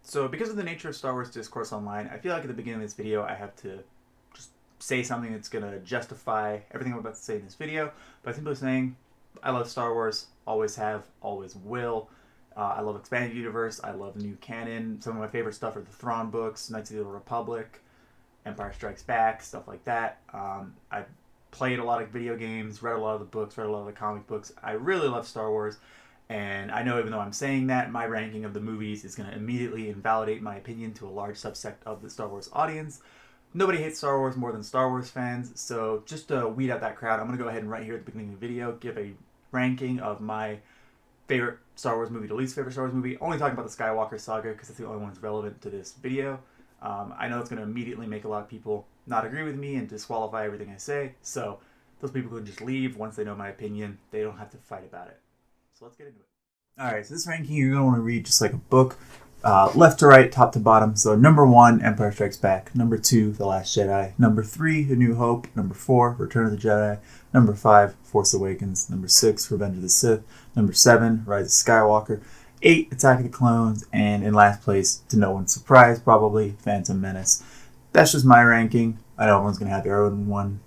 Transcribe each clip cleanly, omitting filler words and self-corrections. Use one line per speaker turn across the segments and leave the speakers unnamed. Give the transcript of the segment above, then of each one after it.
So because of the nature of Star Wars discourse online, I feel like at the beginning of this video I have to just say something that's going to justify everything I'm about to say in this video by simply saying I love Star Wars, always have, always will. I love Expanded Universe, I love new canon. Some of my favorite stuff are the Thrawn books, Knights of the Old Republic, Empire Strikes Back, stuff like that. I played a lot of video games, read a lot of the books, read a lot of the comic books. I really love Star Wars. And I know even though I'm saying that, my ranking of the movies is going to immediately invalidate my opinion to a large subsect of the Star Wars audience. Nobody hates Star Wars more than Star Wars fans, so just to weed out that crowd, I'm going to go ahead and right here at the beginning of the video give a ranking of my favorite Star Wars movie to least favorite Star Wars movie. Only talking about the Skywalker saga because that's the only one that's relevant to this video. I know it's going to immediately make a lot of people not agree with me and disqualify everything I say, so those people can just leave once they know my opinion. They don't have to fight about it. So let's get into it. Alright, so this ranking you're going to want to read just like a book, left to right, top to bottom. So number 1, Empire Strikes Back. Number 2, The Last Jedi. Number 3, A New Hope. Number 4, Return of the Jedi. Number 5, Force Awakens. Number 6, Revenge of the Sith. Number 7, Rise of Skywalker. 8, Attack of the Clones. And in last place, to no one's surprise probably, Phantom Menace. That's just my ranking. I know everyone's going to have their own one.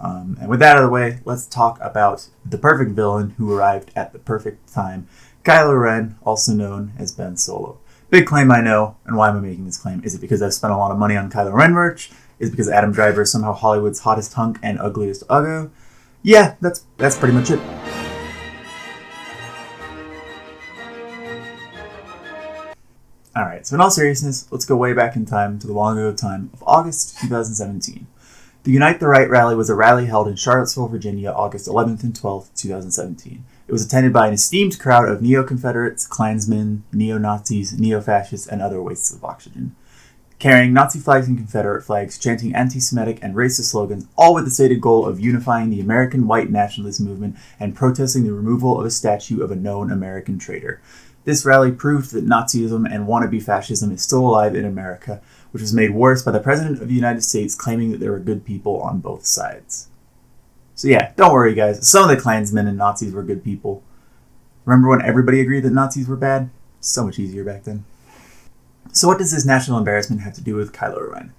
And with that out of the way, let's talk about the perfect villain who arrived at the perfect time. Kylo Ren, also known as Ben Solo. Big claim, I know, and why am I making this claim? Is it because I've spent a lot of money on Kylo Ren merch? Is it because Adam Driver is somehow Hollywood's hottest hunk and ugliest uggo? Yeah, that's pretty much it. Alright, so in all seriousness, let's go way back in time to the long ago time of August 2017. The Unite the Right rally was a rally held in Charlottesville, Virginia, August 11th and 12th, 2017. It was attended by an esteemed crowd of neo-Confederates, Klansmen, neo-Nazis, neo-fascists, and other wastes of oxygen. Carrying Nazi flags and Confederate flags, chanting anti-Semitic and racist slogans, all with the stated goal of unifying the American white nationalist movement and protesting the removal of a statue of a known American traitor. This rally proved that Nazism and wannabe fascism is still alive in America, which was made worse by the President of the United States claiming that there were good people on both sides. So yeah, don't worry guys, some of the Klansmen and Nazis were good people. Remember when everybody agreed that Nazis were bad? So much easier back then. So what does this national embarrassment have to do with Kylo Ren?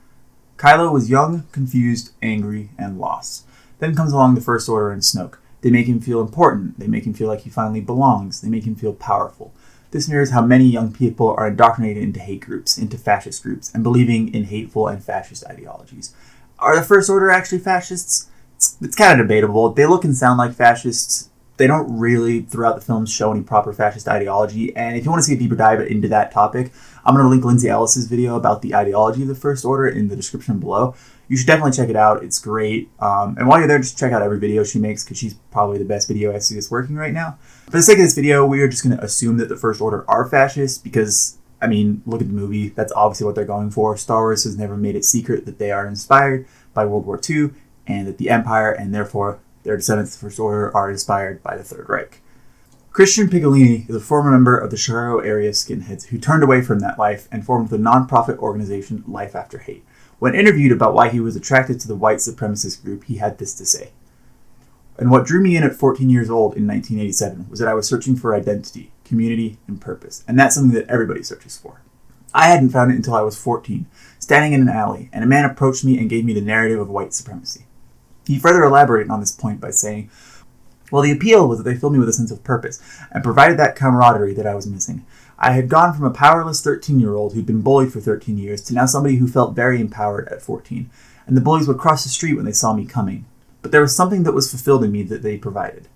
Kylo was young, confused, angry, and lost. Then comes along the First Order and Snoke. They make him feel important, they make him feel like he finally belongs, they make him feel powerful. This mirrors how many young people are indoctrinated into hate groups, into fascist groups, and believing in hateful and fascist ideologies. Are the First Order actually fascists? It's kind of debatable. They look and sound like fascists. They don't really, throughout the films, show any proper fascist ideology. And if you want to see a deeper dive into that topic, I'm going to link Lindsay Ellis's video about the ideology of the First Order in the description below. You should definitely check it out. It's great. And while you're there, just check out every video she makes because she's probably the best video essayist working right now. For the sake of this video, we are just going to assume that the First Order are fascists because, I mean, look at the movie. That's obviously what they're going for. Star Wars has never made it secret that they are inspired by World War II and that the Empire and therefore their descendants of the First Order are inspired by the Third Reich. Christian Pigolini is a former member of the Chicago area skinheads who turned away from that life and formed the non-profit organization Life After Hate. When interviewed about why he was attracted to the white supremacist group, he had this to say. And what drew me in at 14 years old in 1987 was that I was searching for identity, community, and purpose. And that's something that everybody searches for. I hadn't found it until I was 14, standing in an alley, and a man approached me and gave me the narrative of white supremacy. He further elaborated on this point by saying, well, the appeal was that they filled me with a sense of purpose and provided that camaraderie that I was missing. I had gone from a powerless 13-year-old who'd been bullied for 13 years to now somebody who felt very empowered at 14, and the bullies would cross the street when they saw me coming. But there was something that was fulfilled in me that they provided.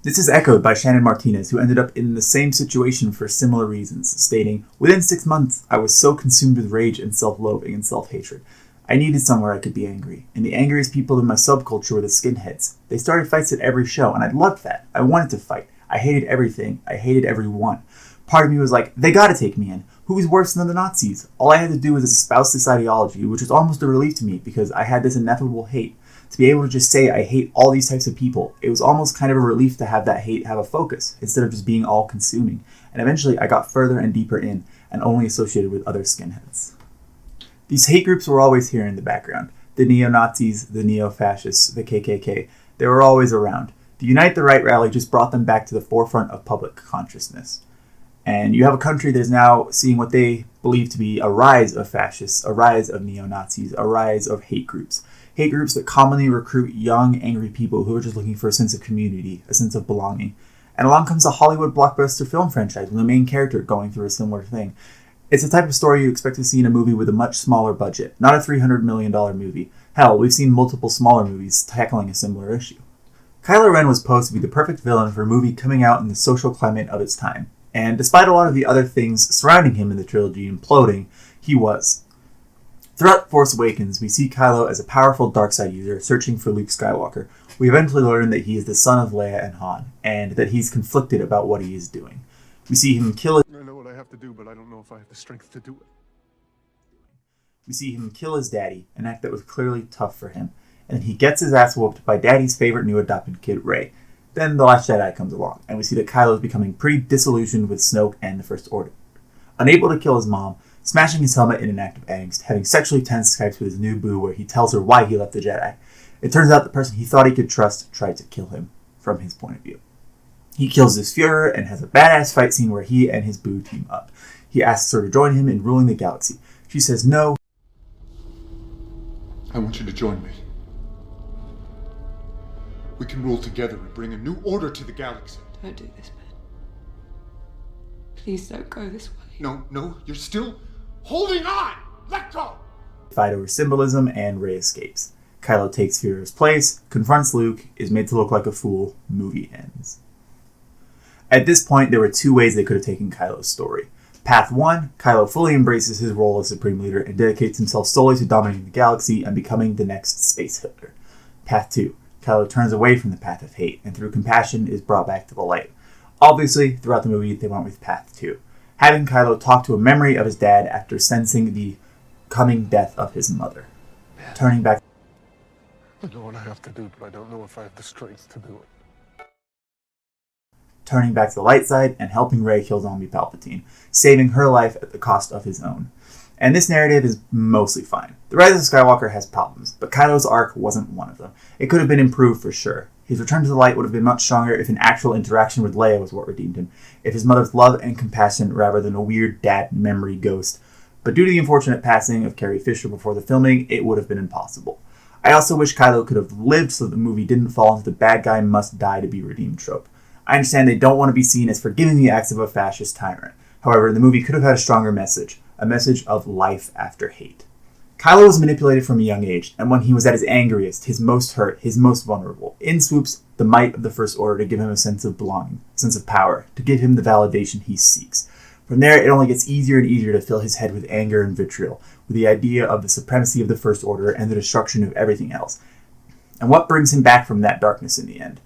This is echoed by Shannon Martinez, who ended up in the same situation for similar reasons, stating, within 6 months, I was so consumed with rage and self-loathing and self-hatred. I needed somewhere I could be angry, and the angriest people in my subculture were the skinheads. They started fights at every show, and I loved that. I wanted to fight. I hated everything. I hated everyone. Part of me was like, they gotta take me in. Who's worse than the Nazis? All I had to do was espouse this ideology, which was almost a relief to me because I had this ineffable hate. To be able to just say I hate all these types of people, it was almost kind of a relief to have that hate have a focus, instead of just being all-consuming. And eventually I got further and deeper in, and only associated with other skinheads. These hate groups were always here in the background. The neo-Nazis, the neo-fascists, the KKK. They were always around. The Unite the Right rally just brought them back to the forefront of public consciousness. And you have a country that is now seeing what they believed to be a rise of fascists, a rise of neo-Nazis, a rise of hate groups. Hate groups that commonly recruit young, angry people who are just looking for a sense of community, a sense of belonging. And along comes a Hollywood blockbuster film franchise with the main character going through a similar thing. It's the type of story you expect to see in a movie with a much smaller budget, not a $300 million movie. Hell, we've seen multiple smaller movies tackling a similar issue. Kylo Ren was posed to be the perfect villain for a movie coming out in the social climate of its time. And despite a lot of the other things surrounding him in the trilogy imploding, he was. Throughout Force Awakens, we see Kylo as a powerful dark side user searching for Luke Skywalker. We eventually learn that he is the son of Leia and Han, and that he's conflicted about what he is doing. We see him kill his...
I know what I have to do, but I don't know if I have the strength to do it.
We see him kill his daddy, an act that was clearly tough for him, and then he gets his ass whooped by daddy's favorite new adopted kid, Rey. Then The Last Jedi comes along, and we see that Kylo is becoming pretty disillusioned with Snoke and the First Order. Unable to kill his mom, smashing his helmet in an act of angst, having sexually tense Skypes with his new boo where he tells her why he left the Jedi. It turns out the person he thought he could trust tried to kill him, from his point of view. He kills his Führer and has a badass fight scene where he and his boo team up. He asks her to join him in ruling the galaxy. She says no.
I want you to join me. We can rule together and bring a new order to the galaxy.
Don't do this, Ben. Please don't go this way.
No, you're still holding on! Let go!
Fight over symbolism, and Rey escapes. Kylo takes Führer's place, confronts Luke, is made to look like a fool, movie ends. At this point, there were two ways they could have taken Kylo's story. Path 1, Kylo fully embraces his role as Supreme Leader and dedicates himself solely to dominating the galaxy and becoming the next space Hitler. Path 2, Kylo turns away from the path of hate and through compassion is brought back to the light. Obviously, throughout the movie, they went with Path 2. Having Kylo talk to a memory of his dad after sensing the coming death of his mother. Turning back...
I know what I have to do, but I don't know if I have the strength to do it.
Turning back to the light side and helping Rey kill Zombie Palpatine, saving her life at the cost of his own. And this narrative is mostly fine. The Rise of Skywalker has problems, but Kylo's arc wasn't one of them. It could have been improved for sure. His return to the light would have been much stronger if an actual interaction with Leia was what redeemed him, if his mother's love and compassion rather than a weird dad memory ghost. But due to the unfortunate passing of Carrie Fisher before the filming, it would have been impossible. I also wish Kylo could have lived so that the movie didn't fall into the bad guy must die to be redeemed trope. I understand they don't want to be seen as forgiving the acts of a fascist tyrant. However, the movie could have had a stronger message, a message of life after hate. Kylo was manipulated from a young age, and when he was at his angriest, his most hurt, his most vulnerable, in swoops the might of the First Order to give him a sense of belonging, a sense of power, to give him the validation he seeks. From there, it only gets easier and easier to fill his head with anger and vitriol, with the idea of the supremacy of the First Order and the destruction of everything else. And what brings him back from that darkness in the end?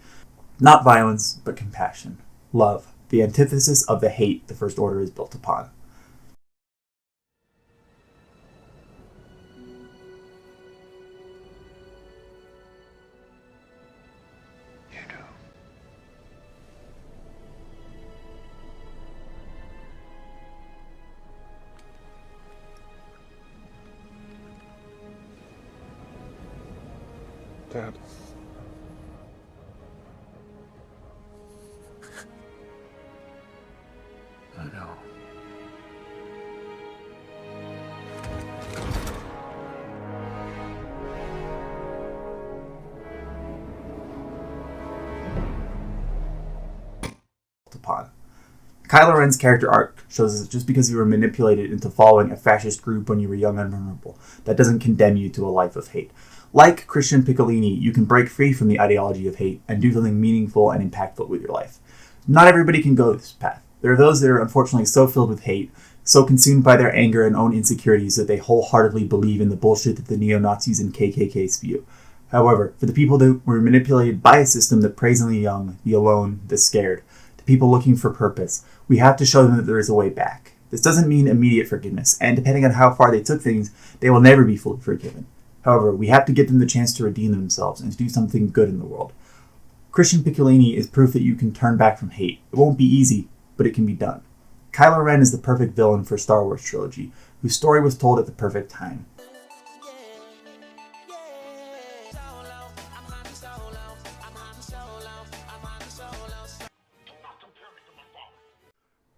Not violence, but compassion. Love, the antithesis of the hate the First Order is built upon.
You do. Dad. I know.
Upon. Kylo Ren's character arc shows us that just because you were manipulated into following a fascist group when you were young and vulnerable, that doesn't condemn you to a life of hate. Like Christian Piccolini, you can break free from the ideology of hate and do something meaningful and impactful with your life. Not everybody can go this path. There are those that are unfortunately so filled with hate, so consumed by their anger and own insecurities that they wholeheartedly believe in the bullshit that the neo-Nazis and KKK spew. However, for the people that were manipulated by a system that preys on the young, the alone, the scared, the people looking for purpose, we have to show them that there is a way back. This doesn't mean immediate forgiveness, and depending on how far they took things, they will never be fully forgiven. However, we have to give them the chance to redeem themselves and to do something good in the world. Christian Piccolini is proof that you can turn back from hate. It won't be easy, but it can be done. Kylo Ren is the perfect villain for Star Wars trilogy, whose story was told at the perfect time.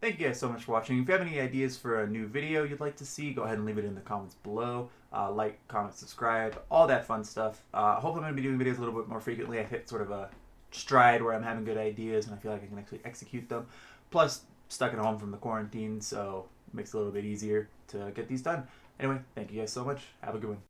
thank you guys so much for watching. If you have any ideas for a new video you'd like to see, go ahead and leave it in the comments below. Like, comment, subscribe, all that fun stuff. Hopefully I'm going to be doing videos a little bit more frequently. I've hit sort of a stride where I'm having good ideas and I feel like I can actually execute them. Plus, stuck at home from the quarantine, so it makes it a little bit easier to get these done. Anyway, thank you guys so much. Have a good one.